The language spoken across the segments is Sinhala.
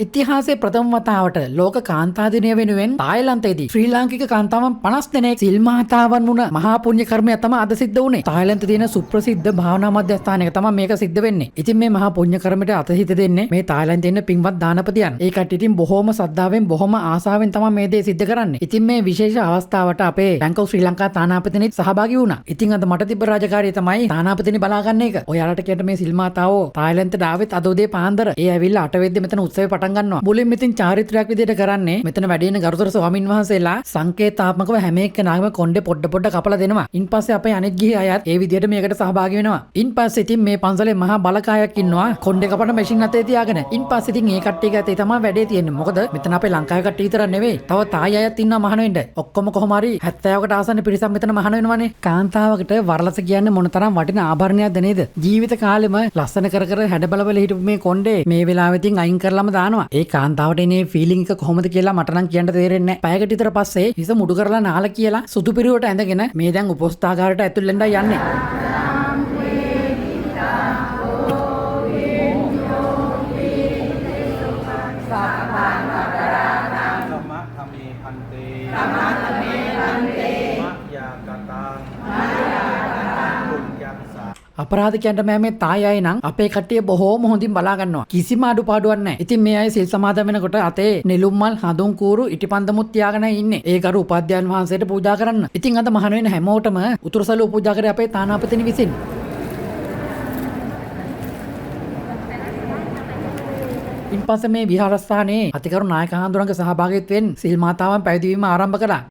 ඉතිහාසයේ ප්‍රථම වතාවට ලෝක කාන්තා දිනය වෙනුවෙන් තායිලන්තයේදී ශ්‍රී ලාංකික කාන්තාවන් 50 දෙනෙක් සිල් මාතාවන් වුණ මහා පුණ්‍ය කර්මය තමයි අද සිද්ධ වුණේ. තායිලන්තයේ තියෙන සුප්‍රසිද්ධ භාවනා මධ්‍යස්ථානයක තමයි මේක සිද්ධ වෙන්නේ. ඉතින් මේ මහා පුණ්‍ය කර්මයට අතහිත දෙන්නේ මේ තායිලන්තයේ ඉන්න පින්වත් දානපතියන්. ඒ කට්ටිය ඉතින් බොහොම ශ්‍රද්ධාවෙන් බොහොම ආසාවෙන් තමයි මේ දේ සිද්ධ කරන්නේ. ඉතින් මේ විශේෂ අවස්ථාවට අපේ බැංකොක් ශ්‍රී ලංකා තානාපතිනිත් සහභාගී වුණා. ඉතින් අද මට තිබ්බ රාජකාරිය තමයි තානාපතිනි බලා ගන්න එක. ඔයාලට කියන්න මේ සිල් මාතාවෝ තායිලන්තයට ආවෙත් අද උදේ පාන්දර. ඒ ඇවිල්ලා 8 වෙද්දි මෙතන උත්සවය පටන් ගන්නවා. මුලින් ඉතින් චාරිත්‍රාක් විදියට කරන්නේ මෙතන වැඩ ඉන්න ගරුතර ස්වාමින් වහන්සේලා සංකේතාත්මකව හැම එක්කෙනාගම කොණ්ඩේ පොඩ කපලා දෙනවා. ඉන්පස්සේ අපේ අනෙක් ගිහි අයත් ඒ විදියට මේකට සහභාගී වෙනවා. ඉන්පස්සේ ඉතින් මේ පන්සලේ මහා බලකායක් ඉන්නවා කොණ්ඩේ කපන මැෂින් අතේ තියාගෙන. ඉන්පස්සේ ඉතින් ඒ කට්ටිය ගතේ තමයි වැඩේ තියෙන්නේ. මොකද මෙතන අපේ ලංකාවේ කට්ටිය විතර නෙවෙයි. තව තායි අයත් ඉන්නවා මහාන වෙන්න. ඔක්කොම කොහොම හරි 70කට ආසන්න පිරිසක් මෙතන මහාන වෙනවනේ. කාන්තාවකට වරලස කියන්නේ මොනතරම් වටින ආභරණයක්ද නේද? ජීවිත කාලෙම ලස්සන කර හැඩ බලවල හිටපු මේ කොණ්ඩේ මේ වෙලාවෙ ඉතින් අයින් කරලම දානවා. ඒ කාන්තාවට එනේ ෆීලිං එක කොහොමද කියලා මට නම් කියන්න තේරෙන්නේ නැහැ. පැයකට විතර පස්සේ හිස මුඩු කරලා නාලා කියලා සුදු පිරුවට ඇඳගෙන මේ දැන් උපස්ථාගාරයට ඇතුල් වෙන්නයි යන්නේ. අපරාධිකයන්ට මේ තායි අය නම් අපේ කට්ටිය බොහෝම හොඳින් බලා ගන්නවා. කිසිම අඩුපාඩුවක් නැහැ. ඉතින් මේ අය සිල් සමාදන් වෙනකොට අතේ නෙළුම් මල්, හඳුන් කූරු, ඉටිපන්දමුත් තියාගෙන ඉන්නේ. ඒ ගරු උපාධ්‍යයන් වහන්සේට පූජා කරන්න. ඉතින් අද මහාන වෙන හැමෝටම උතුරුසලුව පූජා කරේ අපේ තානාපතිනි විසින්. ඉන්පස්සේ මේ විහාරස්ථානයේ අතිකරු නායක හඳුරන්ගේ සහභාගීත්වයෙන් සිල් මාතාවන් පැවිදි වීම ආරම්භ කළා.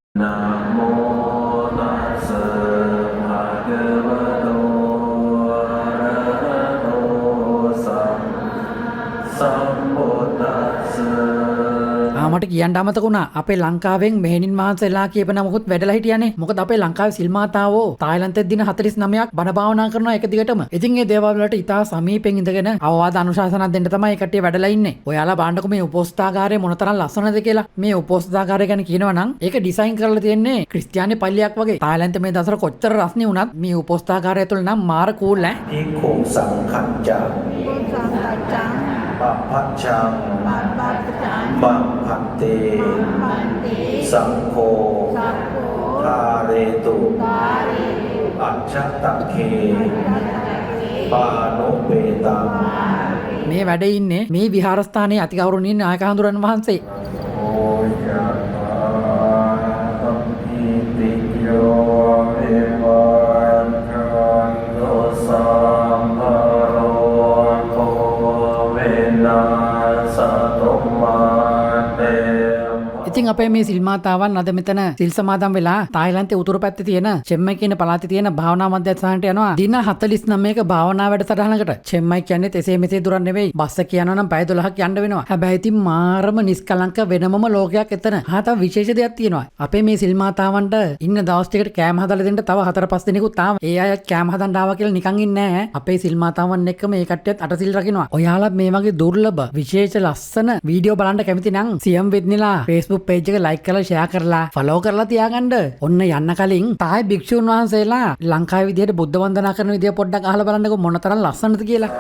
මට කියන්න අමතක වුණා අපේ ලංකාවෙන් මෙහෙණින් වහන්සේලා කියප නමකුත් වැඩලා හිටියනේ. මොකද අපේ ලංකාවේ සිල් මාතාවෝ තායිලන්තයේ දින 49ක් බණ භාවනා කරනවා එක දිගටම. ඉතින් මේ දේවල් වලට ඉතා සමීපෙන් ඉඳගෙන අවවාද අනුශාසනා දෙන්න තමයි මේ කට්ටිය වැඩලා ඉන්නේ. ඔයාලා බලන්නකො මේ උපෝස්ථාගාරය මොනතරම් ලස්සනද කියලා. මේ උපෝස්ථාගාරය ගැන කියනවා නම් ඒක ඩිසයින් කරලා තියෙන්නේ ක්‍රිස්තියානි පල්ලියක් වගේ. තායිලන්තයේ මේ දසර කොච්චර රස්නේ වුණත් මේ උපෝස්ථාගාරය තුළ නම් මාර කූල් ඈ. ඒකෝ සංඛච්ඡා පපච්ඡං මප්පත්තේ සංඛෝ ධාරේතු අච්ඡත්තක්ඛේ පානෝපේතං. මේ වැඩේ ඉන්නේ මේ විහාරස්ථානයේ අතිගෞරවනීය නායක හඳුරන් වහන්සේ. ඉතින් අපේ මේ සිල් මාතාවන් අද මෙතන සිල් සමාදන් වෙලා තායිලන්තයේ උතුරු පැත්තේ තියෙන චෙම්මයි කියන පළාතේ තියෙන භාවනා මධ්‍යස්ථානට යනවා. දින 49ක භාවනා වැඩසටහනකට. චෙම්මයි කියන්නේ එසේ මෙසේ දුරක් නෙවෙයි. බස් එක යනවා නම් පැය 12ක් යන්න වෙනවා. හැබැයි ඉතින් මාරම නිස්කලංක වෙනමම ලෝකයක් එතන. තව විශේෂ දෙයක් තියෙනවා. අපේ මේ සිල් මාතාවන්ට ඉන්න දවස් ටිකට කෑම හදලා දෙන්න තව 4-5 දිනකුත් ආවා. ඒ අය කෑම හදන්න ආවා කියලා නිකන් ඉන්නේ නැහැ. අපේ සිල් මාතාවන් එක්කම මේ කට්ටියත් අටසිල් රකින්නවා. ඔයාලා මේ වගේ දුර්ලභ විශේෂ ලස්සන වීඩියෝ බලන්න කැමති නම් සියම් වෙද්නිලා Facebook page එක like කරලා share කරලා follow කරලා තියාගන්න. ඔන්න යන්න කලින් තායි භික්ෂුන් වහන්සේලා ලංකාවේ විදියට බුද්ධ වන්දනා කරන විදිය පොඩ්ඩක් අහලා බලන්නකො මොනතරම් ලස්සනද කියලා.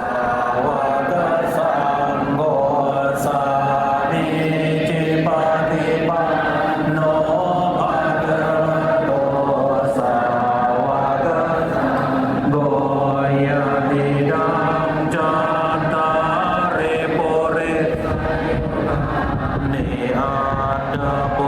ne